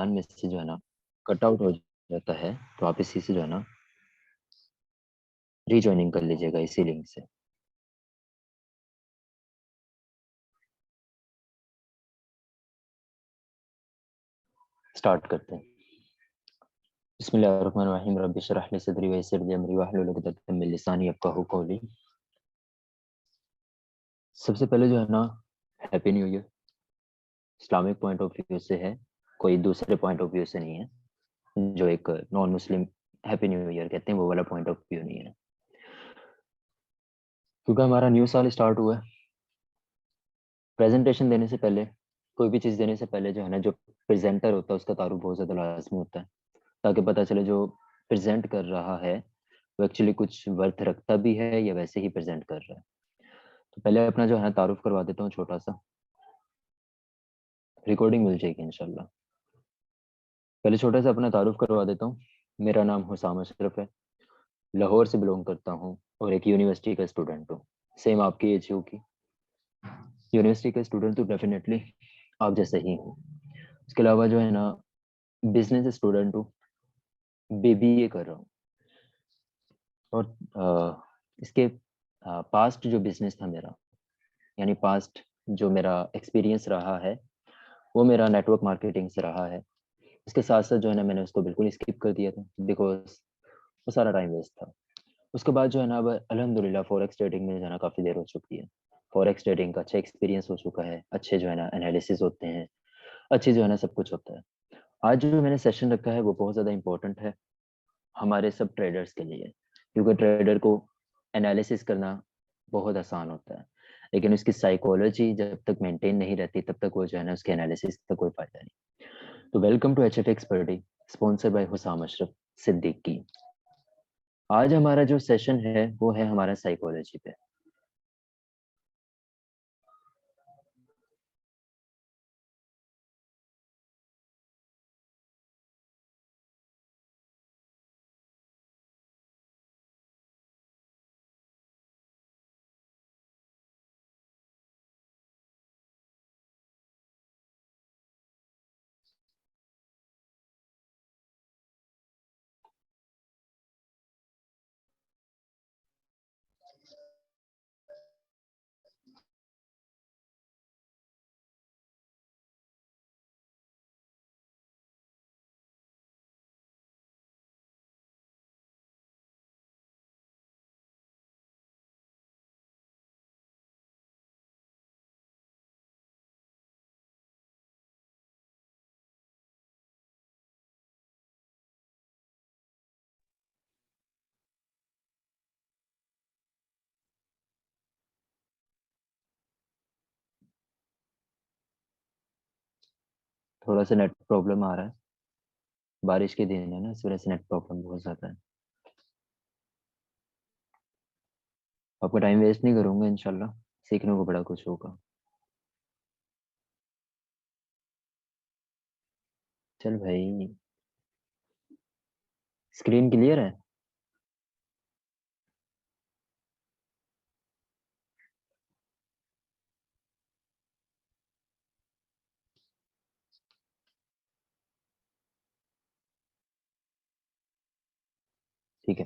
ध्यान में से जो है ना कट आउट हो जाता है, तो आप इसी से जो है ना रीजॉइनिंग कर लीजिएगा इसी लिंक से। स्टार्ट करते हैं। बिस्मिल्लाहिर्रहमानिर्रहीम। रब्बि इश्रह ली सदरी वयस्सिर ली अमरी वाहलुल उक़दतम मिन लिसानी यफ़क़हू क़ौली। सबसे पहले जो है ना happy new year Islamic point of view से है, कोई दूसरे पॉइंट ऑफ व्यू से नहीं है। जो एक non Muslim happy new year कहते हैं वो वाला पॉइंट ऑफ व्यू नहीं है, क्योंकि हमारा न्यू साल स्टार्ट हुआ है। प्रेजेंटेशन देने से पहले, कोई भी चीज़ देने से पहले जो है ना, जो प्रेजेंटर होता है उसका तारुफ बहुत ज़्यादा लाजमी होता है, ताकि पता चले जो प्रेजेंट कर रहा है वो एक्चुअली कुछ वर्थ रखता भी है या वैसे ही प्रेजेंट कर रहा है। तो पहले अपना जो है ना तारुफ करवा देता हूँ छोटा सा, रिकॉर्डिंग मिल जाएगी इंशाल्लाह। पहले छोटा सा अपना तारुफ करवा देता हूँ। मेरा नाम हुसाम अशरफ है, लाहौर से बिलोंग करता हूँ और एक यूनिवर्सिटी का स्टूडेंट हूँ। सेम आपकी एज की यूनिवर्सिटी का स्टूडेंट तो डेफिनेटली आप जैसे ही हूँ। उसके अलावा जो है ना बिजनेस स्टूडेंट हूँ, बीबीए कर रहा हूँ। और इसके पास्ट जो बिजनेस था मेरा, यानी पास्ट जो मेरा एक्सपीरियंस रहा है वो मेरा नेटवर्क मार्केटिंग से रहा है। इसके साथ साथ जो है ना मैंने उसको बिल्कुल स्किप कर दिया था, बिकॉज वो सारा टाइम वेस्ट था। उसके बाद जो है ना अब अल्हम्दुलिल्लाह फॉरेक्स ट्रेडिंग में जो है ना काफ़ी देर हो चुकी है। फॉरेक्स ट्रेडिंग का अच्छा एक्सपीरियंस हो चुका है, अच्छे जो है ना एनालिसिस होते हैं, अच्छे जो है ना सब कुछ होता है। आज जो मैंने सेशन रखा है वो बहुत ज़्यादा इंपॉर्टेंट है हमारे सब ट्रेडर्स के लिए, क्योंकि ट्रेडर को एनालिसिस करना बहुत आसान होता है, लेकिन उसकी साइकोलॉजी जब तक मेंटेन नहीं रहती तब तक वो जो है ना उसके एनालिसिस का कोई फायदा नहीं। तो welcome to H F expertise, sponsor by Husam Ashraf Siddiqui. आज हमारा जो सेशन है वो है हमारा साइकोलॉजी पे। थोड़ा सा नेट प्रॉब्लम आ रहा है, बारिश के दिन है ना, इस वजह से नेट प्रॉब्लम बहुत ज़्यादा है। आपका टाइम वेस्ट नहीं करूंगा इंशाल्लाह, सीखने को बड़ा कुछ होगा। चल भाई, स्क्रीन क्लियर है? ठीक है।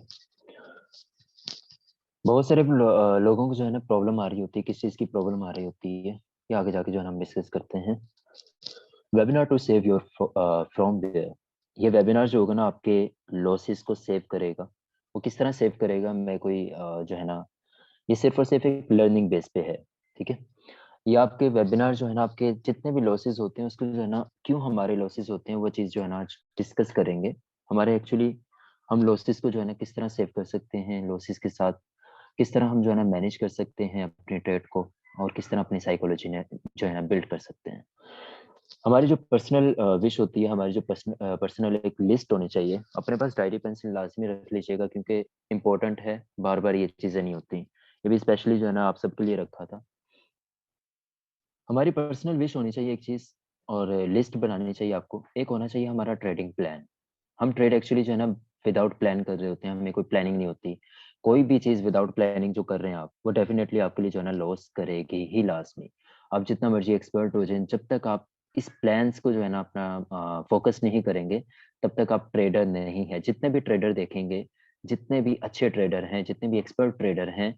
बहुत सारे लोगों को जो है ना प्रॉब्लम आ रही होती है, किस चीज़ की प्रॉब्लम आ रही होती है ये आगे जाके जो है ना हम डिस्कस करते हैं। Webinar to save your from there, ये वेबिनार जो होगा ना आपके लॉसेस को सेव करेगा। वो किस तरह सेव करेगा, मैं कोई जो है ना, ये सिर्फ और सिर्फ एक लर्निंग बेस पे है। ठीक है। ये आपके वेबिनार जो है ना आपके जितने भी लॉसेस होते हैं उसको जो है ना, क्यों हमारे लॉसेस होते हैं वो चीज़ जो है ना आज डिस्कस करेंगे। हमारे एक्चुअली हम लॉसेस को जो है ना किस तरह सेव कर सकते हैं, लॉसेस के साथ किस तरह हम जो है ना मैनेज कर सकते हैं अपने ट्रेड को, और किस तरह अपनी साइकोलॉजी ने जो है ना बिल्ड कर सकते हैं। हमारी जो पर्सनल विश होती है, हमारी जो पर्सनल एक लिस्ट होनी चाहिए। अपने पास डायरी पेंसिल लाजमी रख लीजिएगा, क्योंकि इंपॉर्टेंट है, बार बार ये चीज़ें नहीं होती। ये भी स्पेशली जो है ना आप सबके लिए रखा था। हमारी पर्सनल विश होनी चाहिए एक चीज़, और लिस्ट बनानी चाहिए आपको। एक होना चाहिए हमारा ट्रेडिंग प्लान। हम ट्रेड एक्चुअली जो है ना विदाउट प्लान कर रहे होते हैं, हमें कोई प्लानिंग नहीं होती। कोई भी चीज़ विदाउट प्लानिंग जो कर रहे हैं आप, वो डेफिनेटली आपके लिए जो है ना लॉस करेगी ही लास्ट में। आप जितना मर्जी एक्सपर्ट हो जाए, जब तक आप इस प्लान्स को जो है ना अपना फोकस नहीं करेंगे, तब तक आप ट्रेडर नहीं है। जितने भी ट्रेडर देखेंगे, जितने भी अच्छे ट्रेडर हैं, जितने भी एक्सपर्ट ट्रेडर हैं,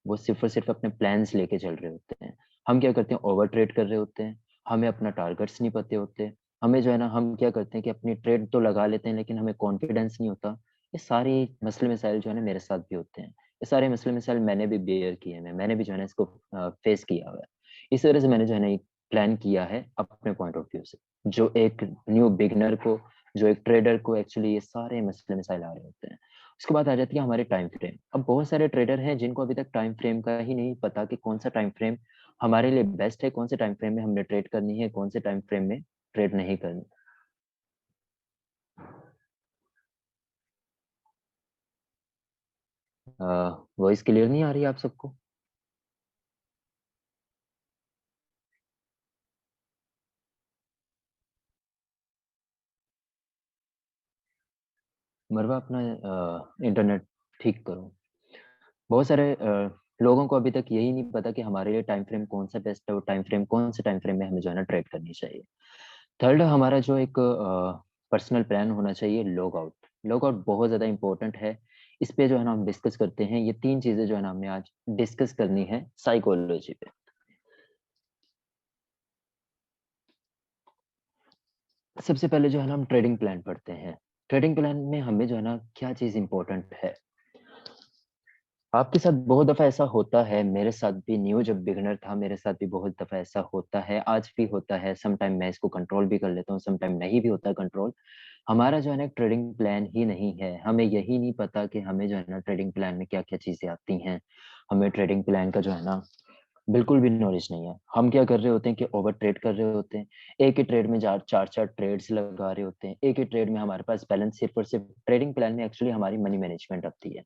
वो सिर्फ और सिर्फ अपने प्लान्स लेके चल रहे होते हैं। हम क्या करते हैं, ओवर ट्रेड कर रहे होते हैं, हमें अपना टारगेट्स नहीं पते होते। हमें जो है ना, हम क्या करते हैं कि अपनी ट्रेड तो लगा लेते हैं, लेकिन हमें कॉन्फिडेंस नहीं होता। ये सारे मसले मसाइल जो है ना मेरे साथ भी होते हैं। ये सारे मसले मसाइल मैंने भी बेयर किए हैं, मैंने भी जो है ना इसको फेस किया हुआ है। इस वजह से मैंने जो है ना प्लान किया है अपने पॉइंट ऑफ व्यू से। जो एक न्यू बिगनर को, जो एक ट्रेडर को एक्चुअली ये सारे मसले मसाइल आ रहे होते हैं। उसके बाद आ जाती है हमारे टाइम फ्रेम। अब बहुत सारे ट्रेडर हैं जिनको अभी तक टाइम फ्रेम का ही नहीं पता कि कौन सा टाइम फ्रेम हमारे लिए बेस्ट है, कौन से टाइम फ्रेम में हमने ट्रेड करनी है, कौन से टाइम फ्रेम में ट्रेड नहीं करनी। वॉइस क्लियर नहीं आ रही है आप सबको? मरवा अपना इंटरनेट ठीक करो। बहुत सारे लोगों को अभी तक यही नहीं पता कि हमारे लिए टाइम फ्रेम कौन सा बेस्ट है और टाइम फ्रेम कौन से टाइम फ्रेम में हमें जो है ना ट्रेड करनी चाहिए। थर्ड, हमारा जो एक पर्सनल प्लान होना चाहिए, लॉग आउट। लॉग आउट बहुत ज़्यादा इंपॉर्टेंट है। इस पे जो है ना हम डिस्कस करते हैं। ये तीन चीज़ें जो है ना हमें आज डिस्कस करनी है साइकोलॉजी पे। सबसे पहले जो है ना हम ट्रेडिंग प्लान पढ़ते हैं। ट्रेडिंग प्लान में हमें जो है ना क्या चीज़ इंपॉर्टेंट है। आपके साथ बहुत दफा ऐसा होता है, मेरे साथ भी, न्यू जब बिगनर था मेरे साथ भी बहुत दफा ऐसा होता है, आज भी होता है। सम टाइम मैं इसको कंट्रोल भी कर लेता हूँ, सम टाइम नहीं भी होता कंट्रोल। हमारा जो है ना ट्रेडिंग प्लान ही नहीं है। हमें यही नहीं पता कि हमें जो है ना ट्रेडिंग प्लान में क्या क्या चीजें आती हैं। हमें ट्रेडिंग प्लान का जो है ना बिल्कुल भी नॉलेज नहीं है। हम क्या कर रहे होते हैं कि ओवर ट्रेड कर रहे होते हैं। एक ही ट्रेड में चार चार चार ट्रेड्स लगा रहे होते हैं। एक ही ट्रेड में हमारे पास बैलेंस, सिर्फ और सिर्फ ट्रेडिंग प्लान में एक्चुअली हमारी मनी मैनेजमेंट आती है।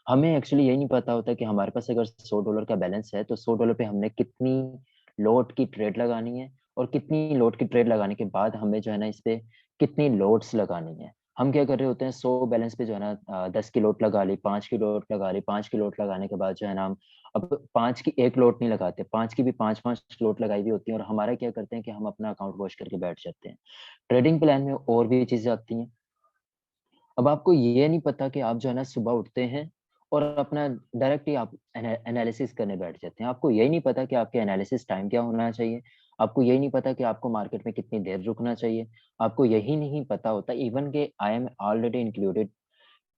हमें एक्चुअली यही नहीं पता होता कि हमारे पास अगर $100 का बैलेंस है, तो $100 पे हमने कितनी लॉट की ट्रेड लगानी है, और कितनी लॉट की ट्रेड लगाने के बाद हमें जो है ना इस पे कितनी लॉट्स लगानी है। हम क्या कर रहे होते हैं, 100 बैलेंस पे जो है ना 10 की लॉट लगा ली, 5 की लॉट लगा ली, 5 की लॉट लगाने के बाद जो है ना हम अब 5 की एक लॉट नहीं लगाते, 5 की भी 5-5 लॉट लगाई हुई होती है, और हमारा क्या करते हैं कि हम अपना अकाउंट वॉश करके बैठ जाते हैं। ट्रेडिंग प्लान में और भी चीजें आती हैं। अब आपको ये नहीं पता कि आप जो है ना सुबह उठते हैं और अपना डायरेक्ट ही आप एनालिसिस करने बैठ जाते हैं। आपको यही नहीं पता कि आपके एनालिसिस टाइम क्या होना चाहिए। आपको यही नहीं पता कि आपको मार्केट में कितनी देर रुकना चाहिए। आपको यही नहीं पता होता, इवन के आई एम ऑलरेडी इंक्लूडेड,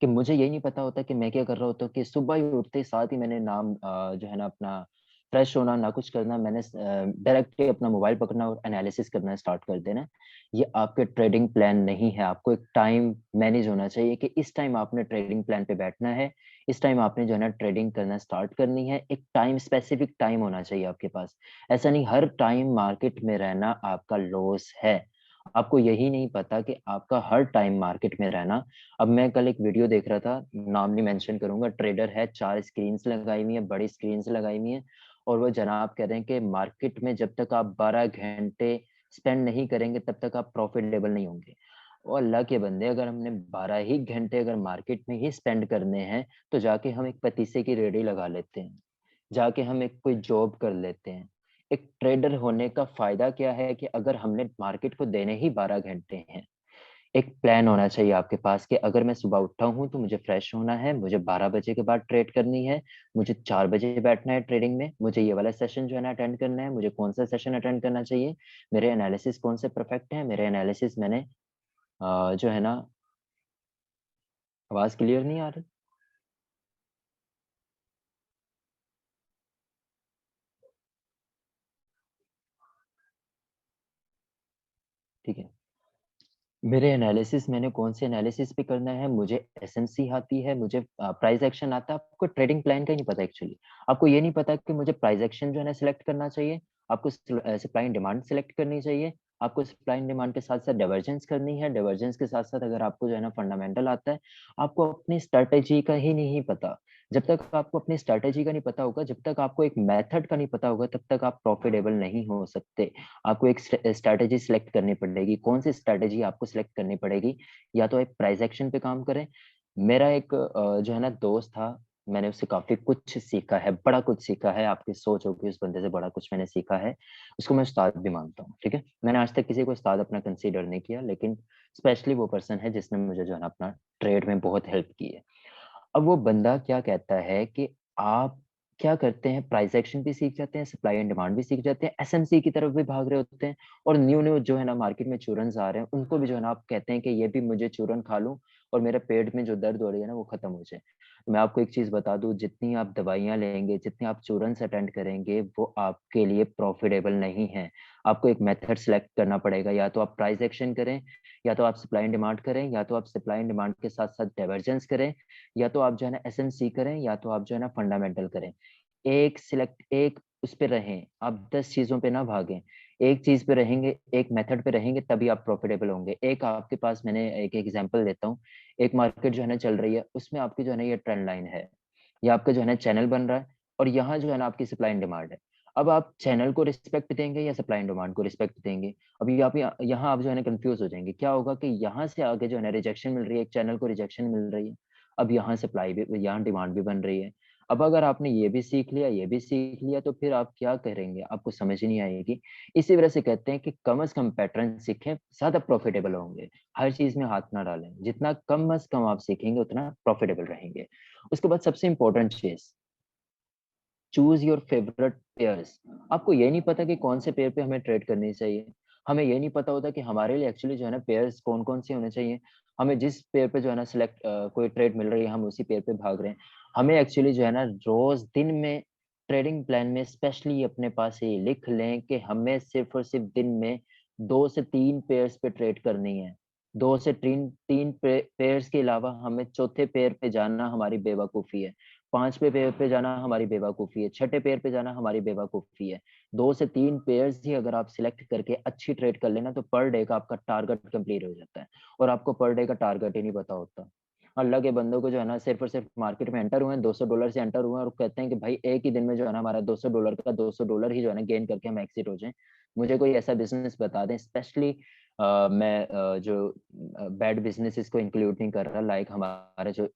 कि मुझे यही नहीं पता होता कि मैं क्या कर रहा होता हूँ, कि सुबह ही उठते ही साथ ही मैंने नाम जो है ना अपना फ्रेश होना, ना कुछ करना, मैंने डायरेक्टली अपना मोबाइल पकड़ना और एनालिसिस करना स्टार्ट कर देना। ये आपके ट्रेडिंग प्लान नहीं है। आपको एक टाइम मैनेज होना चाहिए कि इस टाइम आपने ट्रेडिंग प्लान पे बैठना है, इस टाइम आपने जो है ना ट्रेडिंग करना स्टार्ट करनी है। एक टाइम, स्पेसिफिक टाइम होना चाहिए आपके पास। ऐसा नहीं हर टाइम मार्केट में रहना आपका लॉस है। आपको यही नहीं पता कि आपका हर टाइम मार्केट में रहना। अब मैं कल एक वीडियो देख रहा था, नाम नहीं मेंशन करूंगा, ट्रेडर है, 4 स्क्रीन्स लगाई हुई है, बड़ी स्क्रीन्स लगाई हुई है, और वो जनाब कह रहे हैं कि मार्केट में जब तक आप 12 घंटे स्पेंड नहीं करेंगे, तब तक आप प्रॉफिटेबल नहीं होंगे। और अल्लाह के बंदे, अगर हमने 12 ही घंटे अगर मार्केट में ही स्पेंड करने हैं, तो जाके हम एक पतीसे की रेडी लगा लेते हैं, जाके हम एक कोई जॉब कर लेते हैं। एक ट्रेडर होने का फायदा क्या है कि अगर हमने मार्केट को देने ही 12 घंटे हैं, एक प्लान होना चाहिए आपके पास कि अगर मैं सुबह उठा हूँ तो मुझे फ्रेश होना है, मुझे 12 बजे के बाद ट्रेड करनी है, मुझे 4 बजे बैठना है ट्रेडिंग में, मुझे ये वाला सेशन जो है ना अटेंड करना है, मुझे कौन सा सेशन अटेंड करना चाहिए, मेरे एनालिसिस कौन से परफेक्ट है, मेरे एनालिसिस मैंने जो है ना, आवाज क्लियर नहीं आ रही? ठीक है। मेरे एनालिसिस मैंने कौन से एनालिसिस पे करना है, मुझे एसएमसी आती है, मुझे प्राइस एक्शन आता है। आपको ट्रेडिंग प्लान का ही नहीं पता एक्चुअली। आपको ये नहीं पता कि मुझे प्राइस एक्शन जो है ना सिलेक्ट करना चाहिए, आपको सप्लाई एंड डिमांड सिलेक्ट करनी चाहिए, आपको सप्लाई एंड डिमांड के साथ साथ डाइवर्जेंस करनी है, डाइवर्जेंस के साथ साथ अगर आपको जो है ना फंडामेंटल आता है, आपको अपनी स्ट्रेटेजी का ही नहीं पता। जब तक आपको अपनी स्ट्रेटेजी का नहीं पता होगा, जब तक आपको एक मेथड का नहीं पता होगा, तब तक आप प्रॉफिटेबल नहीं हो सकते। आपको एक स्ट्रैटेजी सिलेक्ट करनी पड़ेगी। कौन सी स्ट्रैटेजी आपको सिलेक्ट करनी पड़ेगी? या तो एक प्राइस एक्शन पे काम करें। मेरा एक जो है ना दोस्त था, मैंने उससे काफ़ी कुछ सीखा है, बड़ा कुछ सीखा है, आपकी सोच होगी उस बंदे से बड़ा कुछ मैंने सीखा है। उसको मैं उस्ताद भी मानता हूँ, ठीक है? मैंने आज तक किसी को उस्ताद अपना कंसीडर नहीं किया, लेकिन स्पेशली वो पर्सन है जिसने मुझे जो है ना अपना ट्रेड में बहुत हेल्प की है। अब वो बंदा क्या कहता है कि आप क्या करते हैं, प्राइस एक्शन भी सीख जाते हैं, सप्लाई एंड डिमांड भी सीख जाते हैं, एसएमसी की तरफ भी भाग रहे होते हैं और न्यू-न्यू जो है ना मार्केट में चूरन्स आ रहे हैं, उनको भी जो है ना आप कहते हैं कि ये भी मुझे चूरन खा लूँ और मेरे पेट में जो दर्द हो रही है ना वो खत्म हो जाए। मैं आपको एक चीज़ बता दूँ, जितनी आप दवाइयाँ लेंगे, जितने आप चूरन्स अटेंड करेंगे, वो आपके लिए प्रॉफिटेबल नहीं है। आपको एक मेथड सेलेक्ट करना पड़ेगा, या तो आप प्राइस एक्शन करें, या तो आप सप्लाई एंड डिमांड करें, या तो आप सप्लाई एंड डिमांड के साथ-साथ डाइवर्जेंस करें, या तो आप जो है ना एसएमसी करें, या तो आप जो है ना फंडामेंटल करें। एक उस पे रहें, आप 10 चीज़ों पे ना भागें। एक चीज़ पे रहेंगे, एक मेथड पे रहेंगे तभी आप प्रॉफिटेबल होंगे। एक आपके पास मैंने एक एग्ज़ाम्पल देता हूँ, एक मार्केट जो है ना चल रही है, उसमें आपकी जो है ना ये ट्रेंड लाइन है। ये आपका जो है ना चैनल बन रहा है और यहाँ जो है ना आपकी सप्लाई एंड डिमांड है। अब आप चैनल को रिस्पेक्ट देंगे या सप्लाई एंड डिमांड को रिस्पेक्ट देंगे? अभी आप यहाँ आप जो है ना कन्फ्यूज़ हो जाएँगे। क्या होगा कि यहाँ से आगे जो है ना रिजेक्शन मिल रही है, एक चैनल को रिजेक्शन मिल रही है। अब यहाँ सप्लाई भी यहाँ डिमांड भी बन रही है। अब अगर आपने ये भी सीख लिया, ये भी सीख लिया तो फिर आप क्या करेंगे? आपको समझ ही नहीं आएगी। इसी वजह से कहते हैं कि कम से कम पैटर्न सीखें, ज़्यादा प्रॉफिटेबल होंगे। हर चीज़ में हाथ ना डालें। जितना कम से कम आप सीखेंगे उतना प्रॉफिटेबल रहेंगे। उसके बाद सबसे important cheese, choose your favourite pairs. आपको ये नहीं पता कि कौन से पेयर पे हमें ट्रेड करनी चाहिए। हमें ये नहीं पता होता कि हमारे लिए एक्चुअली जो है ना पेयर्स कौन-कौन से होने चाहिए। हमें जिस पेयर पे जो है ना कोई ट्रेड मिल रही है, हम उसी पेयर पे भाग रहे हैं। हमें एक्चुअली जो है ना रोज़ दिन में ट्रेडिंग प्लान में स्पेशली अपने पास ये लिख लें कि हमें सिर्फ़ और सिर्फ़ दिन में 2 से 3 पेयर्स पे ट्रेड करनी है। 2 से 3 पेयर्स के अलावा हमें चौथे पेयर पे जाना हमारी बेवकूफ़ी है। 5वें पेयर पे जाना हमारी बेवकूफ़ी है, छठे पेयर पे जाना हमारी बेवकूफ़ी है। 2 से 3 पेयर्स ही अगर आप सिलेक्ट करके अच्छी ट्रेड कर लेना तो पर डे का आपका टारगेट कंप्लीट हो जाता है और आपको पर डे का टारगेट ही नहीं पता होता। अल्लाह के बंदों को जो है ना सिर्फ़ और सिर्फ़ मार्केट में एंटर हुए हैं, $200 से एंटर हुए हैं और कहते हैं कि भाई एक ही दिन में जो है ना हमारा $200 का $200 ही जो है ना गेन करके हम एक्सिट हो जाएँ। मुझे कोई ऐसा बिज़नेस बता दें, स्पेशली मैं जो बैड बिज़नेसेस को इंक्लूड नहीं कर रहा, लाइक हमारा जो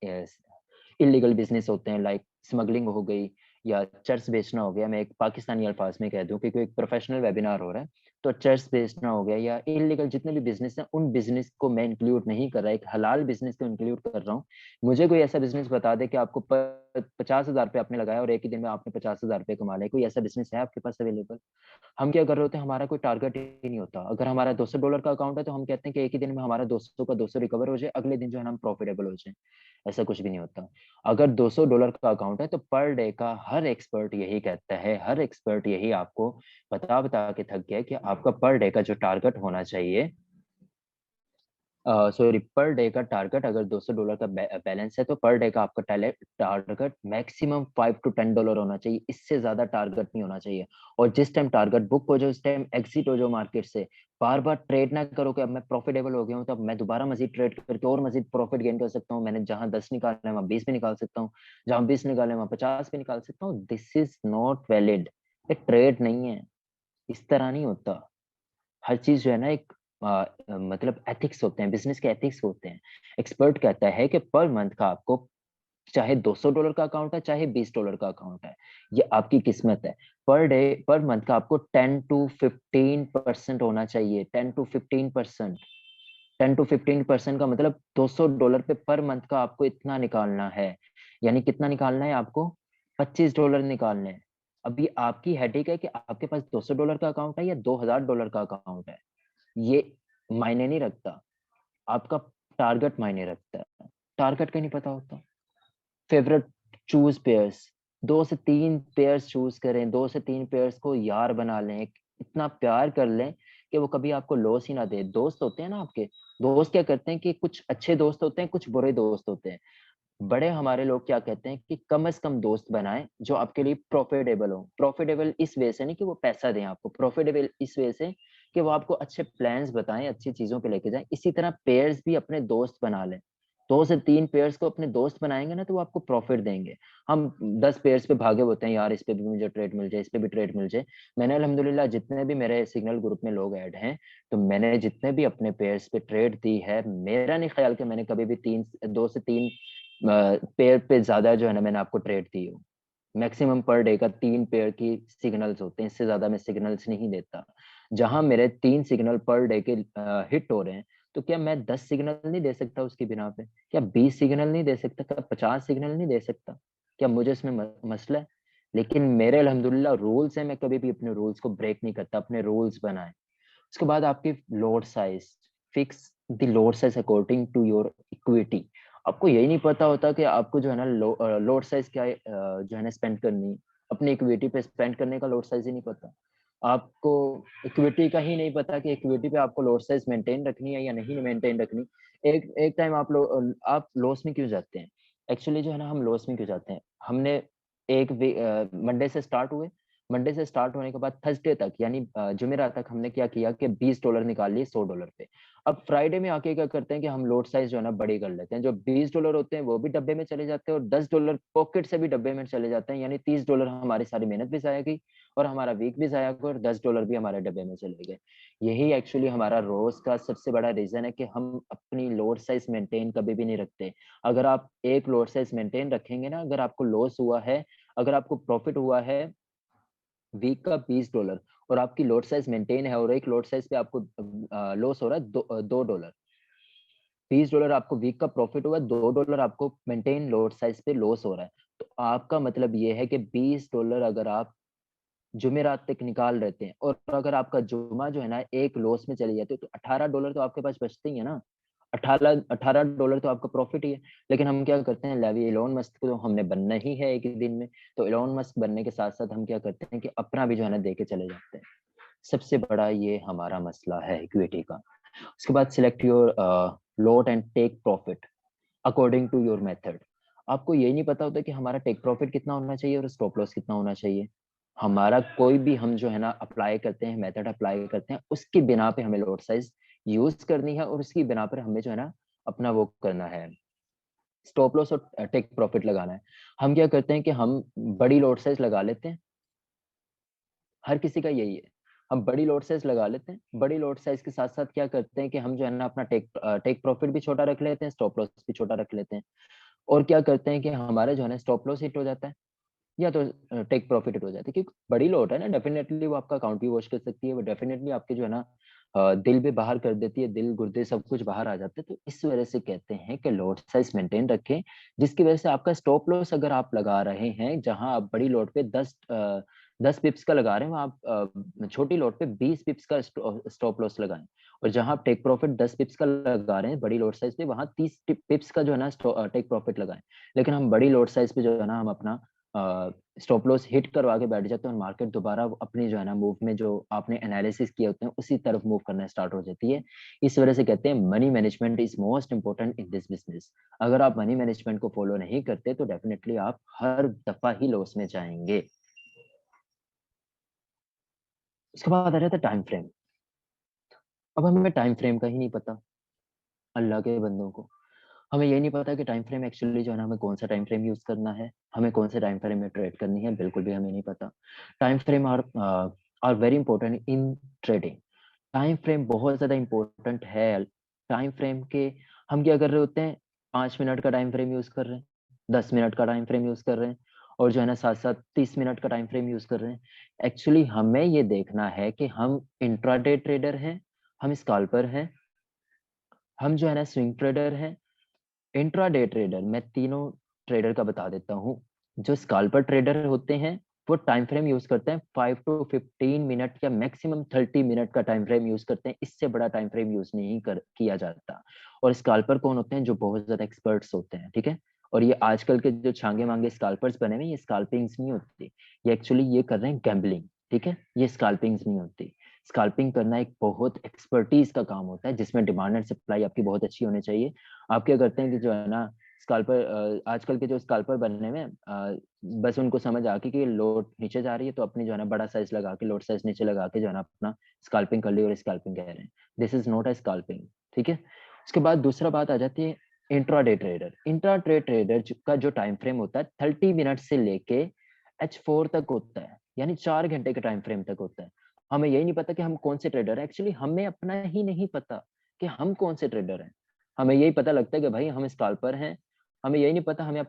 इल्लीगल बिज़नेस होते हैं, लाइक स्मगलिंग हो गई या चर्स बेचना हो गया। मैं एक पाकिस्तानी अल्फाज में कह दूँ क्योंकि एक प्रोफेशनल वेबिनार हो रहा है, तो चर्स बेचना हो गया या इल्लीगल जितने भी बिज़नेस हैं, उन बिज़नेस को मैं इंक्लूड नहीं कर रहा, एक हलाल बिज़नेस को इंक्लूड कर रहा हूँ। मुझे कोई ऐसा बिज़नेस बता दे कि आपको प 50,000 रुपए आपने लगाया और एक ही दिन में आपने 50,000 रुपए कमा लिए। कोई ऐसा बिज़नेस है आपके पास अवेलेबल? हम क्या कर रहे होते हैं, हमारा कोई टारगेट ही नहीं होता। अगर हमारा $200 का अकाउंट है तो हम कहते हैं कि एक ही दिन में हमारा 200 का 200 रिकवर हो जाए, अगले दिन जो है ना हम प्रॉफिटेबल हो जाएँ। ऐसा कुछ भी नहीं होता। अगर $200 का अकाउंट है तो पर डे का हर एक्सपर्ट यही कहता है, हर एक्सपर्ट यही आपको बता-बता के थक गया है कि आपका पर डे का जो टारगेट होना चाहिए, सॉरी, पर डे का टारगेट अगर $200 का बैलेंस है तो पर डे का आपका टारगेट मैक्सिमम $5 टू $10 होना चाहिए, इससे ज़्यादा टारगेट नहीं होना चाहिए। और जिस टाइम टारगेट बुक हो जाए उस टाइम एग्ज़िट हो जाओ मार्केट से। बार-बार ट्रेड ना करो कि अब मैं प्रॉफिटेबल हो गया हूँ तो अब मैं दोबारा मज़ीद ट्रेड करके और मज़ीद प्रॉफिट गेन कर सकता हूँ। मैंने जहाँ 10 निकाले हैं वहाँ 20 भी निकाल सकता हूँ, जहाँ 20 निकाले हैं वहाँ 50 भी निकाल सकता हूँ। This is not valid. ये ट्रेड नहीं है, इस तरह नहीं होता। हर चीज़ जो है ना एक मतलब एथिक्स होते हैं, बिज़नेस के एथिक्स होते हैं। एक्सपर्ट कहता है कि पर मंथ का आपको चाहे $200 का अकाउंट है, चाहे $20 का अकाउंट है, ये आपकी किस्मत है। पर मंथ का आपको 10 टू 15% होना चाहिए, 10 टू 15%। 10 टू 15% का मतलब $200 पे पर मंथ का आपको इतना निकालना है। यानी कितना निकालना है आपको? $25 निकालने हैं। अभी आपकी हेडेक है कि आपके पास $200 का अकाउंट है या $2000 का अकाउंट है। ये मायने नहीं रखता, आपका टारगेट मायने रखता है। टारगेट का नहीं पता होता। फेवरेट चूज़ पेयर्स, 2 से 3 पेयर्स चूज़ करें, 2 से 3 पेयर्स को यार बना लें, इतना प्यार कर लें कि वो कभी आपको लॉस ही ना दे। दोस्त होते हैं ना आपके, दोस्त क्या करते हैं कि कुछ अच्छे दोस्त होते हैं, कुछ बुरे दोस्त होते हैं। बड़े हमारे लोग क्या कहते हैं कि कम से कम दोस्त बनाएँ जो आपके लिए प्रॉफिटेबल हो। प्रॉफिटेबल इस वे से नहीं कि वो पैसा दें आपको, प्रॉफिटेबल इस वे से कि वो आपको अच्छे प्लान्स बताएँ, अच्छी चीज़ों पे लेके जाएँ। इसी तरह पेयर्स भी अपने दोस्त बना लें। 2 से 3 पेयर्स को अपने दोस्त बनाएँगे ना तो वो आपको प्रॉफिट देंगे। हम 10 पेयर्स पे भागे होते हैं, यार इस पे भी मुझे ट्रेड मिल जाए, इस पे भी ट्रेड मिल जाए। मैंने अल्हम्दुलिल्लाह जितने भी मेरे सिग्नल ग्रुप में लोग ऐड हैं, तो मैंने जितने भी अपने पेयर्स पे ट्रेड दी है, मेरा नहीं ख्याल कि मैंने कभी भी 2 से 3 पेयर पे ज्यादा जो है ना मैंने आपको ट्रेड दी हो। मैक्सिमम पर डे का 3 पेयर की सिग्नल्स होते हैं, इससे ज्यादा मैं सिग्नल्स नहीं देता। जहां मेरे 3 सिग्नल पर डे के हिट हो रहे हैं, तो क्या मैं 10 सिग्नल नहीं दे सकता उसकी बिना पे? क्या 20 सिग्नल नहीं दे सकता? क्या 50 सिग्नल नहीं दे सकता? क्या मुझे इसमें मसला है? लेकिन मेरे अल्हम्दुलिल्लाह रूल्स है, मैं कभी भी अपने रूल्स को ब्रेक नहीं करता, अपने रूल्स बनाए। उसके बाद आपकी lot size, fix the lot size according to your equity. आपको यही नहीं पता होता कि आपको जो है ना लोड साइज क्या जो है ना स्पेंड करनी है। अपनी इक्विटी पे स्पेंड करने का लोड साइज ही नहीं पता आपको। इक्विटी का ही नहीं पता कि इक्विटी पे आपको लोड साइज मेंटेन रखनी है या नहीं मेंटेन रखनी। एक एक टाइम आप लॉस में क्यों जाते हैं? एक्चुअली जो है ना हम लॉस में क्यों जाते हैं? हमने एक मंडे से स्टार्ट हुए, मंडे से स्टार्ट होने के बाद थर्सडे तक यानी जुमेरात तक हमने क्या किया कि $20 निकाल लिए $100 पे। अब फ्राइडे में आके क्या करते हैं कि हम लोड साइज जो है ना बड़ी कर लेते हैं। जो $20 होते हैं वो भी डब्बे में चले जाते हैं और $10 पॉकेट से भी डब्बे में चले जाते हैं, यानी $30 हमारी सारी मेहनत भी जाया गई और हमारा वीक भी जाया गया और $10 भी हमारे डब्बे में चले गए। यही एक्चुअली हमारा रोज का सबसे बड़ा रीजन है कि हम अपनी लोड साइज मेंटेन कभी भी नहीं रखते। अगर आप एक लोड साइज मेंटेन रखेंगे ना, अगर आपको लॉस हुआ है, अगर आपको प्रॉफिट हुआ है वीक का $20 और आपकी लोड साइज मेंटेन है और एक लोड साइज पे आपको लॉस हो रहा है $2, $20 आपको वीक का प्रॉफिट हुआ, $2 आपको मेंटेन लोड साइज पे लॉस हो रहा है। तो आपका मतलब ये है कि $20 अगर आप जुमेरात तक निकाल रहते हैं और अगर आपका जुमा जो है ना एक लॉस में चली जाती है, तो $18 तो आपके पास बचते ही है ना। $18 तो आपका प्रॉफिट ही है। लेकिन हम क्या करते हैं, लेवी इलोन मस्क को तो हमने बनना ही है एक ही दिन में। तो इलोन मस्क बनने के साथ साथ हम क्या करते हैं कि अपना भी जो है ना दे के चले जाते हैं। सबसे बड़ा ये हमारा मसला है इक्विटी का। उसके बाद select your lot and take profit according to your method. आपको यही नहीं पता होता कि हमारा टेक प्रॉफिट कितना होना चाहिए और स्टॉप लॉस कितना होना चाहिए। हमारा कोई भी हम जो है ना अप्लाई करते हैं, मेथड अप्लाई करते हैं, उसकी बिना पे हमें लॉट साइज यूज करनी है और उसकी बिना पर हमें जो है ना अपना वो करना है, स्टॉप लॉस और टेक प्रॉफिट लगाना है। हम क्या करते हैं कि हम बड़ी लॉट साइज लगा लेते हैं। हर किसी का यही है, हम बड़ी लॉट साइज लगा लेते हैं। बड़ी लॉट साइज के साथ साथ क्या करते हैं कि हम जो है ना अपना टेक प्रॉफिट भी छोटा रख लेते हैं, स्टॉप लॉस भी छोटा रख लेते हैं। और क्या करते हैं कि हमारा जो है ना स्टॉप लॉस हिट हो जाता है या तो टेक प्रॉफिट हिट हो जाता है, क्योंकि बड़ी लॉट है ना, डेफिनेटली वो आपका अकाउंट भी वॉश कर सकती है, वो डेफिनेटली आपके जो है ना दिल भी बाहर कर देती है, दिल गुर्दे सब कुछ बाहर आ जाते हैं। तो इस वजह से कहते हैं कि लॉट साइज मेंटेन रखें, जिसकी वजह से आपका स्टॉप लॉस अगर आप लगा रहे हैं, जहां आप बड़ी लॉट पे 10 पिप्स का लगा रहे हैं, वहां आप छोटी लॉट पे 20 पिप्स का स्टॉप लॉस लगाएं। और जहां आप टेक प्रॉफिट 10 पिप्स का लगा रहे हैं बड़ी लॉट साइज पे, वहां 30 पिप्स का जो है ना टेक प्रॉफिट लगाएं। लेकिन हम बड़ी लॉट साइज पे जो है ना हम अपना स्टॉप लॉस हिट करवा के बैठ जाते हैं और मार्केट दोबारा अपनी जो है ना मूव में जो आपने एनालिसिस किए होते हैं उसी तरफ मूव करना स्टार्ट हो जाती है। इस वजह से कहते हैं money management is most important in this business. अगर आप मनी मैनेजमेंट को फॉलो नहीं करते तो डेफिनेटली आप हर दफा ही लॉस में जाएंगे। उसके बाद आ जाता है टाइम फ्रेम। अब हमें टाइम फ्रेम का ही नहीं पता, अल्लाह के बंदों को। हमें ये नहीं पता कि टाइम फ्रेम एक्चुअली जो है ना हमें कौन सा टाइम फ्रेम यूज करना है, हमें कौन से टाइम फ्रेम में ट्रेड करनी है, बिल्कुल भी हमें नहीं पता। Time frame are very important in trading. Time frame बहुत ज्यादा इंपॉर्टेंट है। टाइम फ्रेम के हम क्या कर रहे होते हैं, 5 मिनट का टाइम फ्रेम यूज कर रहे हैं, 10 मिनट का टाइम फ्रेम यूज कर रहे हैं और जो है ना साथ साथ 30 मिनट का टाइम फ्रेम यूज कर रहे हैं। एक्चुअली हमें ये देखना है कि हम इंट्राडे ट्रेडर हैं, हम स्कैल्पर हैं, हम जो है ना स्विंग ट्रेडर हैं, इंट्राडे ट्रेडर। मैं तीनों ट्रेडर का बता देता हूँ। जो स्कैल्पर ट्रेडर होते हैं वो टाइम फ्रेम यूज करते हैं 5 to 15 मिनट या मैक्सिमम 30 मिनट का टाइम फ्रेम यूज करते हैं, इससे बड़ा टाइम फ्रेम यूज नहीं किया जाता। और स्कैल्पर कौन होते हैं? जो बहुत ज्यादा एक्सपर्ट्स होते हैं, ठीक है। और ये आजकल के जो छांगे मांगे स्कैल्पर्स बने हुए हैं, ये स्कैल्पिंग्स नहीं होती, ये एक्चुअली ये कर रहे हैं गैम्बलिंग, ठीक है। ये स्कैल्पिंग्स नहीं होती। स्कैल्पिंग करना एक बहुत एक्सपर्टीज का काम होता है, जिसमें डिमांड एंड सप्लाई आपकी बहुत अच्छी होनी चाहिए। आप क्या करते हैं कि जो है ना स्कैल्पर, आजकल के जो स्कैल्पर बनने में बस उनको समझ आ गई कि लोड नीचे जा रही है, तो अपनी जो है ना बड़ा साइज लगा के लोड साइज नीचे लगा के जो है ना अपना स्कैल्पिंग कर ली और स्कैल्पिंग कह रहे हैं। This is not a scalping, ठीक है। उसके बाद दूसरा बात आ जाती है इंट्राडे ट्रेडर। इंट्राडे ट्रेडर का जो टाइम फ्रेम होता है 30 मिनट से लेके H4 तक होता है, यानी 4 घंटे के टाइम फ्रेम तक होता है। हमें यही नहीं पता कि हम कौन से ट्रेडर है, एक्चुअली हमें अपना ही नहीं पता कि हम कौन से ट्रेडर हैं। हमें यही पता लगता है कि भाई हम स्कैल्पर हैं, हमें यही नहीं पता, हमें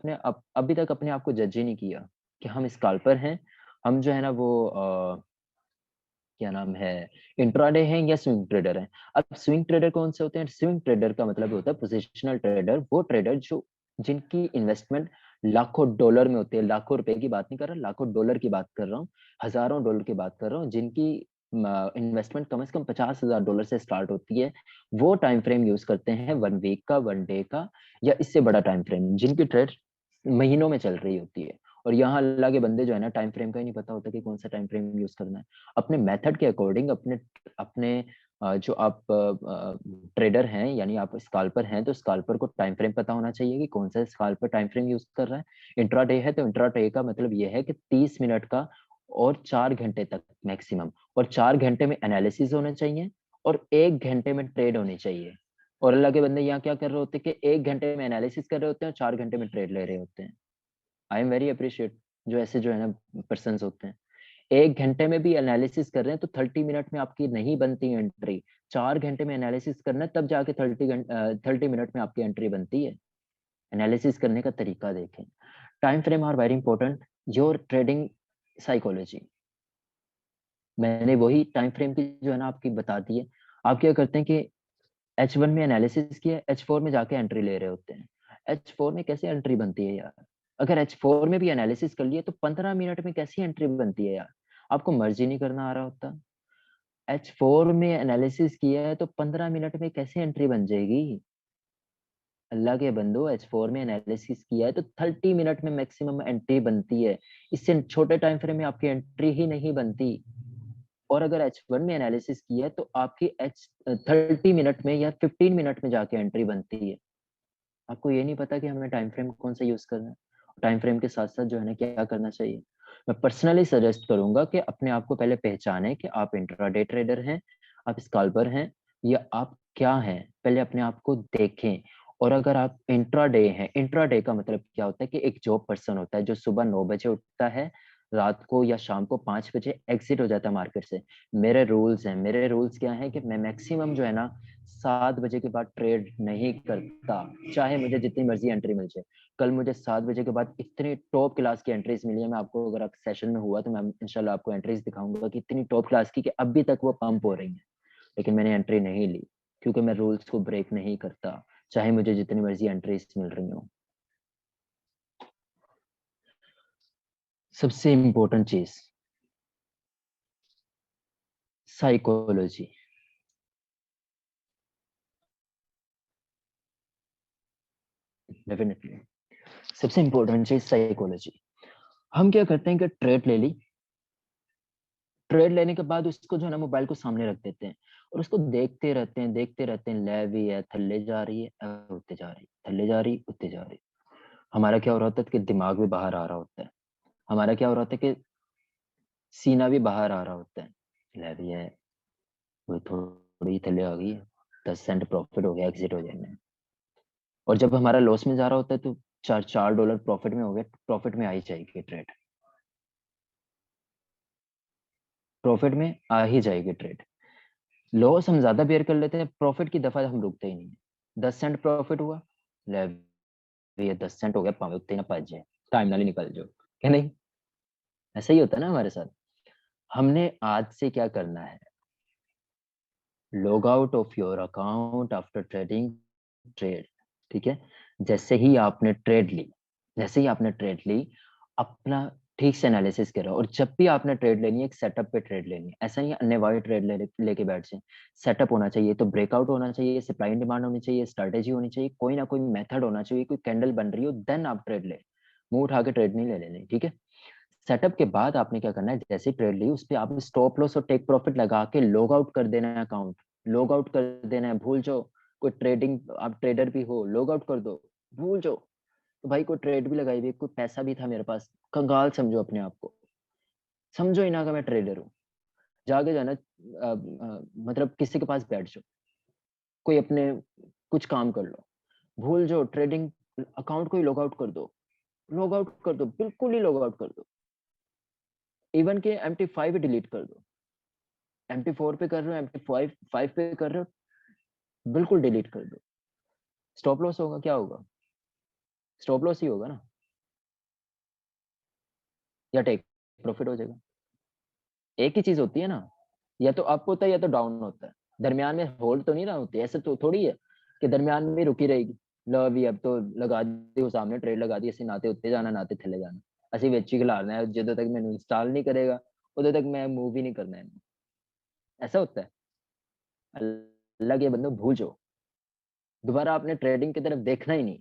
अभी तक अपने आप को जज ही नहीं किया कि हम स्कैल्पर हैं, हम जो है ना वो क्या नाम है, इंट्राडे हैं या स्विंग ट्रेडर हैं। अब स्विंग ट्रेडर कौन से होते हैं? स्विंग ट्रेडर का मतलब होता है पोजिशनल ट्रेडर, वो ट्रेडर जो जिनकी इन्वेस्टमेंट लाखों डॉलर में होती है, लाखों रुपए की बात नहीं कर रहा, लाखों डॉलर की बात कर रहा हूँ, हजारों डॉलर की बात कर रहा हूँ, जिनकी इन्वेस्टमेंट कम से कम $50,000 से स्टार्ट होती है। वो टाइम फ्रेम यूज करते हैं 1 वीक का, 1 डे का, या इससे बड़ा टाइम फ्रेम, जिनकी ट्रेड महीनों में चल रही होती है। और यहाँ अल्लाह के बंदे जो है ना, टाइम फ्रेम का ही नहीं पता होता कि कौन सा टाइम फ्रेम यूज करना है। अपने मेथड के अकॉर्डिंग, अपने अपने जो आप ट्रेडर हैं यानी आप स्काल्पर हैं, तो स्काल्पर को टाइम फ्रेम पता होना चाहिए कि कौन सा स्काल्पर टाइम फ्रेम यूज कर रहा है। इंट्राडे है तो इंट्राडे का मतलब ये है कि 30 मिनट का और 4 घंटे तक मैक्सिमम, और 4 घंटे में एनालिसिस होना चाहिए और 1 घंटे में ट्रेड होनी चाहिए। और अल्लाह के बंदे यहाँ क्या कर रहे होते हैं कि 1 घंटे में एनालिसिस कर रहे होते हैं और 4 घंटे में ट्रेड ले रहे होते हैं। आई एम वेरी अप्रिशिएट जो ऐसे जो है ना पर्सन होते हैं। 1 घंटे में भी एनालिसिस कर रहे हैं तो 30 मिनट में आपकी नहीं बनती एंट्री। 4 घंटे में एनालिसिस करना है तब जाके 30 मिनट में आपकी एंट्री बनती है। एनालिसिस करने का तरीका देखें। Time frame are very important your trading psychology. मैंने वही टाइम फ्रेम की जो है ना आपकी बता दी है। आप क्या करते हैं कि H1 में एनालिसिस किया, H4 में जाके एंट्री ले रहे होते हैं। H4 में कैसे एंट्री बनती है यार? अगर H4 में भी एनालिसिस कर लिए तो 15 मिनट में कैसी एंट्री बनती है यार? आपको मर्जी नहीं करना आ रहा होता। H4 में एनालिसिस किया है तो 15 मिनट में कैसे एंट्री बन जाएगी? अल्लाह के बंदो, H4 में एनालिसिस किया है तो 30 मिनट में मैक्सिमम एंट्री बनती है। इससे छोटे टाइम फ्रेम में आपकी एंट्री ही नहीं बनती। और अगर H1 में एनालिसिस किया है तो आपकी एच 30 मिनट में या 15 मिनट में जाके एंट्री बनती है। आपको ये नहीं पता कि हमें टाइम फ्रेम कौन सा यूज करना है। टाइम फ्रेम के साथ साथ जो है ना क्या करना चाहिए। मैं पर्सनली सजेस्ट करूंगा कि अपने आप को पहले पहचाने कि आप इंट्राडे ट्रेडर हैं, आप स्कैल्पर हैं, या आप क्या हैं। पहले अपने आप को देखें। और अगर आप इंट्राडे हैं, इंट्राडे का मतलब क्या होता है कि एक जॉब पर्सन होता है जो सुबह 9 बजे उठता है, रात को या शाम को 5 बजे एग्जिट हो जाता है मार्केट से। मेरे रूल्स हैं, मेरे रूल्स क्या है कि मैं मैक्सिमम जो है ना 7 बजे के बाद ट्रेड नहीं करता, चाहे मुझे जितनी मर्जी एंट्री मिल जाए। कल मुझे 7 बजे के बाद इतनी टॉप क्लास की एंट्रीज मिली है, मैं आपको अगर आप सेशन में हुआ तो मैं इंशाल्लाह आपको एंट्रीज दिखाऊंगा कि इतनी टॉप क्लास की कि अभी तक वो पंप हो रही है, लेकिन मैंने एंट्री नहीं ली क्योंकि मैं रूल्स को ब्रेक नहीं करता, चाहे मुझे जितनी मर्जी एंट्रीज मिल रही हो। सबसे इंपॉर्टेंट चीज, साइकोलॉजी। डेफिनेटली सबसे इंपॉर्टेंट चीज साइकोलॉजी। हम क्या करते हैं कि ट्रेड ले ली, ट्रेड लेने के बाद उसको जो है ना मोबाइल को सामने रख देते हैं और उसको देखते रहते हैं, देखते रहते हैं, ले भी है, थल्ले जा रही है, उठते जा रही, थल्ले जा रही, उठते जा रही। हमारा क्या हो रहा होता है कि दिमाग भी बाहर आ रहा होता है, हमारा क्या हो रहा होता है कि सीना भी बाहर आ रहा होता है। ले भी है, वो थोड़ी थल्ले आ गई है, 10 सेंट प्रॉफिट हो गया, एग्जिट हो जाएंगे। और जब हमारा लॉस में जा रहा होता है तो चार चार डॉलर प्रॉफिट में हो गया, प्रॉफिट में आ ही जाएगी ट्रेड, प्रॉफिट में आ ही जाएगी ट्रेड। लॉस हम ज्यादा बेयर कर लेते हैं, प्रॉफिट की दफा हम रुकते ही नहीं है। 10 सेंट प्रॉफिट हुआ, ले ये 10 सेंट हो गया, पावे उतने ना पाँच जाए, टाइम ना निकल जाओ, क्या नहीं? ऐसा ही होता है ना हमारे साथ। हमने आज से क्या करना है, log out of your account after trading trade. ठीक है, जैसे ही आपने ट्रेड ली, जैसे ही आपने ट्रेड ली, अपना ठीक से एनालिसिस करो। और जब भी आपने ट्रेड लेनी है, एक सेटअप पे ट्रेड लेनी है, ऐसा नहीं अन्यवाय ट्रेड लेके बैठ जाए। सेटअप होना चाहिए, तो ब्रेकआउट होना चाहिए, सप्लाई एंड डिमांड होनी चाहिए, स्ट्रेटेजी होनी चाहिए, कोई ना कोई मेथड होना चाहिए, कोई कैंडल बन रही हो, देन आप ट्रेड ले। मुंह उठा के ट्रेड नहीं ले लेनी, ठीक है। सेटअप के बाद आपने क्या करना है, जैसे ट्रेड ली उस पे आप स्टॉप लॉस और टेक प्रॉफिट लगा के लॉग आउट कर देना है अकाउंट। लॉग आउट कर देना है, भूल जाओ कोई ट्रेडिंग, आप ट्रेडर भी हो, लॉग आउट कर दो, भूल जाओ। तो भाई कोई ट्रेड भी लगाई हुई, कोई पैसा भी था मेरे पास, कंगाल समझो अपने आप को, समझो ही ना कि मैं ट्रेडर हूँ। जाके जाना मतलब किसी के पास बैठ जाओ, कोई अपने कुछ काम कर लो, भूल जाओ ट्रेडिंग, अकाउंट को ही लॉग आउट कर दो, लॉग आउट कर दो, बिल्कुल ही लॉग आउट कर दो। इवन के MT5 डिलीट कर दो, MT4 पे कर रहे हो, MT5 फाइव पे कर रहे हो, बिल्कुल डिलीट कर दो। स्टॉप लॉस होगा, क्या होगा? स्टॉप लॉस ही होगा ना, या टेक प्रॉफिट हो जाएगा। एक ही चीज होती है ना, या तो अप होता है या तो डाउन होता है, दरमियान में होल्ड तो नहीं ना होती। ऐसे तो थोड़ी है कि दरमियान में रुकी रहेगी। लो अभी अब तो लगा दी, वो सामने ट्रेड लगा दी, ऐसे नाते उत्ते जाना नाते थले जाना, ਅਸੀਂ ਵਿੱਚ ਹੀ खिलाना है, ਜਦੋਂ तक मैंने इंस्टॉल नहीं करेगा उधर तक मैं मूव ही नहीं करना है। ऐसा होता है। अल्लाह के बंदो भूल जाओ, दोबारा आपने ट्रेडिंग की तरफ देखना ही नहीं।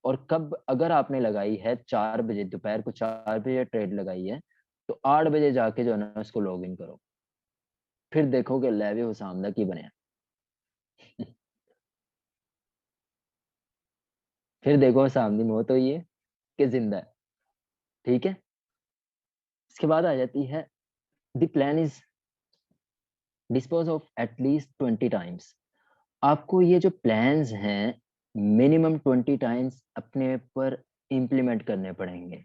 और कब अगर आपने लगाई है 4 बजे, दोपहर को 4 बजे ट्रेड लगाई है, तो 8 बजे जाके जो है ना उसको लॉग इन करो, फिर देखोगे लेवे हुसाम दा की बनया। फिर देखो सामने मौत हुई है कि जिंदा है। ठीक है। इसके बाद आ जाती है, the plan is dispose of at least 20 times. आपको ये जो प्लान्स हैं मिनिमम 20 टाइम्स अपने पर इम्प्लीमेंट करने पड़ेंगे।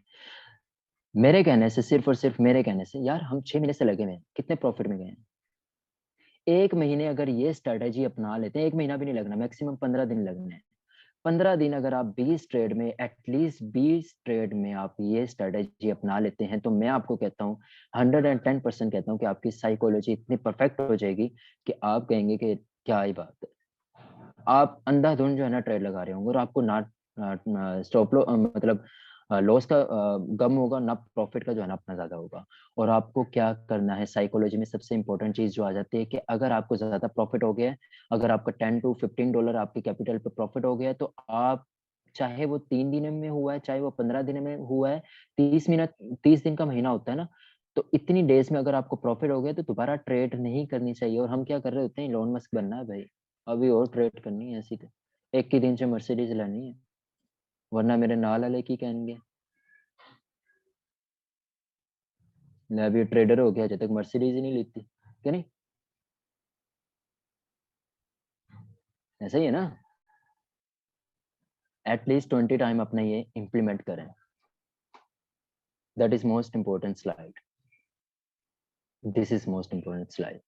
मेरे कहने से, सिर्फ और सिर्फ मेरे कहने से, यार हम 6 महीने से लगे हुए हैं, कितने प्रॉफिट में गए हैं। 1 महीने अगर ये स्ट्रेटेजी अपना लेते हैं, 1 महीना भी नहीं लगना, मैक्सिमम 15 दिन लगने हैं। 15 दिन अगर आप 20 ट्रेड में, एटलीस्ट 20 ट्रेड में आप ये स्ट्रेटेजी अपना लेते हैं, तो मैं आपको कहता हूँ, 110% कहता हूँ कि आपकी साइकोलॉजी इतनी परफेक्ट हो जाएगी कि आप कहेंगे कि क्या ही बात है। आप अंधाधुंध जो है ना ट्रेड लगा रहे होंगे, और आपको ना स्टॉप लो मतलब लॉस का गम होगा ना, प्रॉफिट का जो है ना अपना ज्यादा होगा। और आपको क्या करना है, साइकोलॉजी में सबसे इंपॉर्टेंट चीज जो आ जाती है कि अगर आपको ज्यादा प्रॉफिट हो गया है, अगर आपका $10 to $15 आपके कैपिटल पे प्रॉफिट हो गया है, तो आप, चाहे वो 3 दिन में हुआ है, चाहे वो 15 दिन में हुआ है, 30 मिनट, 30 दिन का महीना होता है ना, तो इतनी डेज में अगर आपको प्रॉफिट हो गया तो दोबारा ट्रेड नहीं करनी चाहिए। और हम क्या कर रहे होते हैं, इलोन मस्क बनना है भाई, अभी और ट्रेड करनी है ऐसी, एक ही दिन से मर्सिडीज लेनी है, वरना मेरे नाल वाले की कहेंगे मैं अभी ट्रेडर हो गया, जब तक मर्सिडीज ही नहीं लेती, क्या नहीं। ऐसा ही है ना। एटलीस्ट 20 टाइम अपना ये इम्प्लीमेंट करें। That is most important slide. This is most important slide.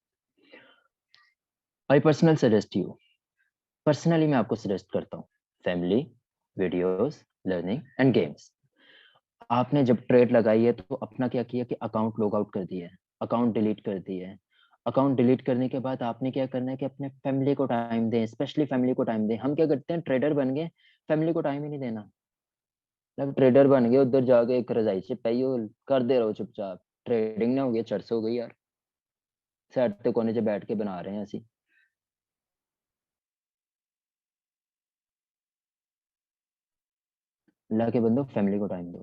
I personal suggest you, personally मैं आपको सजेस्ट करता हूँ, family, videos, learning and games. आपने जब ट्रेड लगाई है तो अपना क्या किया कि अकाउंट लॉग आउट कर दिया है, अकाउंट डिलीट कर दिया है। अकाउंट डिलीट करने के बाद आपने क्या करना है कि अपने फैमिली को टाइम दें, स्पेशली फैमिली को टाइम दें। हम क्या करते हैं, ट्रेडर बन गए, फैमिली को टाइम ही नहीं देना। मतलब ट्रेडर बन गए, उधर जाके एक रजाई से पाइयो कर दे रहो चुपचाप, ट्रेडिंग ना हो गया, चर्च हो गई यार, सेट तो कोने से बैठ के बना रहे हैं ऐसी। ला के बंदो फैमिली को टाइम दो।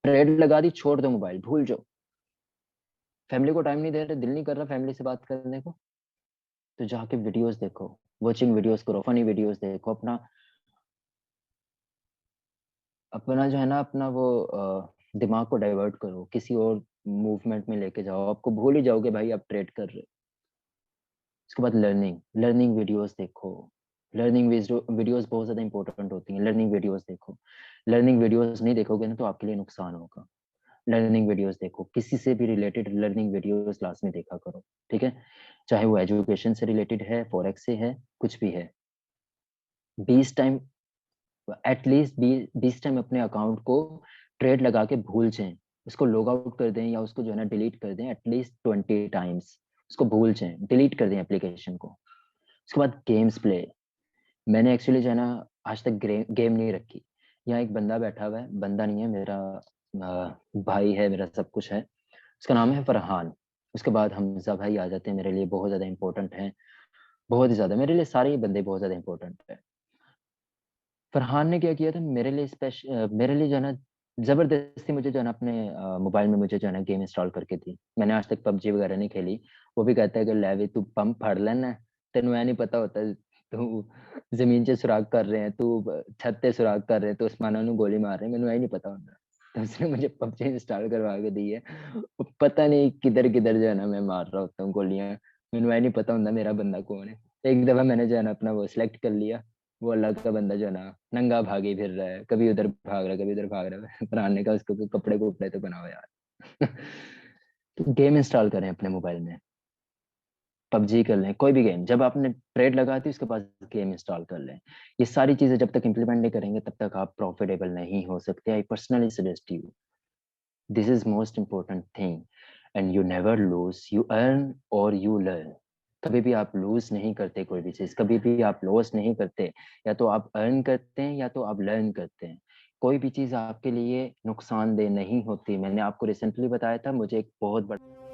ट्रेड लगा दी, छोड़ दो मोबाइल, भूल जाओ। फैमिली को टाइम नहीं दे रहे, दिल नहीं कर रहा फैमिली से बात करने को, तो जाके वीडियोस देखो, वॉचिंग वीडियोस करो, फनी वीडियोस देखो, अपना अपना जो है ना अपना वो दिमाग को डाइवर्ट करो, किसी और मूवमेंट में लेके जाओ, आपको भूल ही जाओगे भाई आप ट्रेड कर रहे हो। उसके बाद लर्निंग, लर्निंग वीडियोस देखो। लर्निंग वीडियोस बहुत ज्यादा इंपॉर्टेंट होती हैं, लर्निंग वीडियोस देखो। लर्निंग वीडियोस नहीं देखोगे ना तो आपके लिए नुकसान होगा। लर्निंग वीडियोस देखो, किसी से भी रिलेटेड लर्निंग वीडियोस क्लास में देखा करो। ठीक है, चाहे वो एजुकेशन से रिलेटेड है, फॉरेक्स से है, कुछ भी है। 20 टाइम, एटलीस्ट 20 टाइम अपने अकाउंट को ट्रेड लगा के भूल जाएं, उसको लॉग आउट कर दें या उसको जो है ना डिलीट कर दें, एटलीस्ट 20 टाइम्स उसको भूल जाएं, डिलीट कर दें एप्लीकेशन को। उसके बाद गेम्स प्ले। मैंने एक्चुअली जो है ना आज तक गेम नहीं रखी। यहाँ एक बंदा बैठा हुआ है, बंदा नहीं है मेरा, भाई है मेरा, सब कुछ है। उसका नाम है फरहान। उसके बाद हमजा भाई आ जाते हैं, मेरे लिए बहुत ज्यादा इंपॉर्टेंट है, बहुत ही ज्यादा, मेरे लिए सारे ही बंदे बहुत ज्यादा इंपॉर्टेंट है। फरहान ने क्या किया था मेरे लिए, मेरे लिए जो है ना जबरदस्ती मुझे जो है ना अपने मोबाइल में मुझे जो है ना गेम इंस्टॉल करके दी। मैंने आज तक पबजी वगैरह नहीं खेली। वो भी कहता है कि ले वे तू पंप फाड़ लेना, तेन ऐ नहीं पता होता, तू जमीन से सुराग कर रहे हैं, तू छत से सुराग कर रहे हैं, तो उस्माना नु गोली मार रहे हैं, मैंने ऐ नहीं पता होता। तो उसने मुझे पबजी इंस्टॉल करवा के दी है। वो पता नहीं किधर किधर जो है ना मैं मार रहा होता हूँ गोलियां, मैंने ऐ नहीं पता होता मेरा बंदा कौन है। एक दफा मैंने जो है ना अपना वो सिलेक्ट कर लिया, वो अलग का बंदा जो है ना नंगा भागी फिर रहा है, कभी उधर भाग रहा है, कभी उधर भाग रहा है। फरहान का उसको कपड़े कुपड़े तो बनाओ यार। तो गेम इंस्टॉल करें अपने मोबाइल में। पबजी कर लें, कोई भी गेम। जब आपने ट्रेड लगा दी उसके बाद गेम इंस्टॉल कर लें। ये सारी चीज़ें जब तक इम्प्लीमेंट नहीं करेंगे तब तक आप प्रॉफिटेबल नहीं हो सकते। I personally suggest you, this is most important thing, and you never loose, you earn और यू लर्न। कभी भी आप लूज़ नहीं करते कोई भी चीज़, कभी भी आप लॉस नहीं करते। या तो आप अर्न करते हैं या तो आप लर्न करते हैं। कोई भी चीज़ आपके लिए नुकसानदेह नहीं होती। मैंने आपको रिसेंटली बताया था, मुझे एक बहुत बड़ा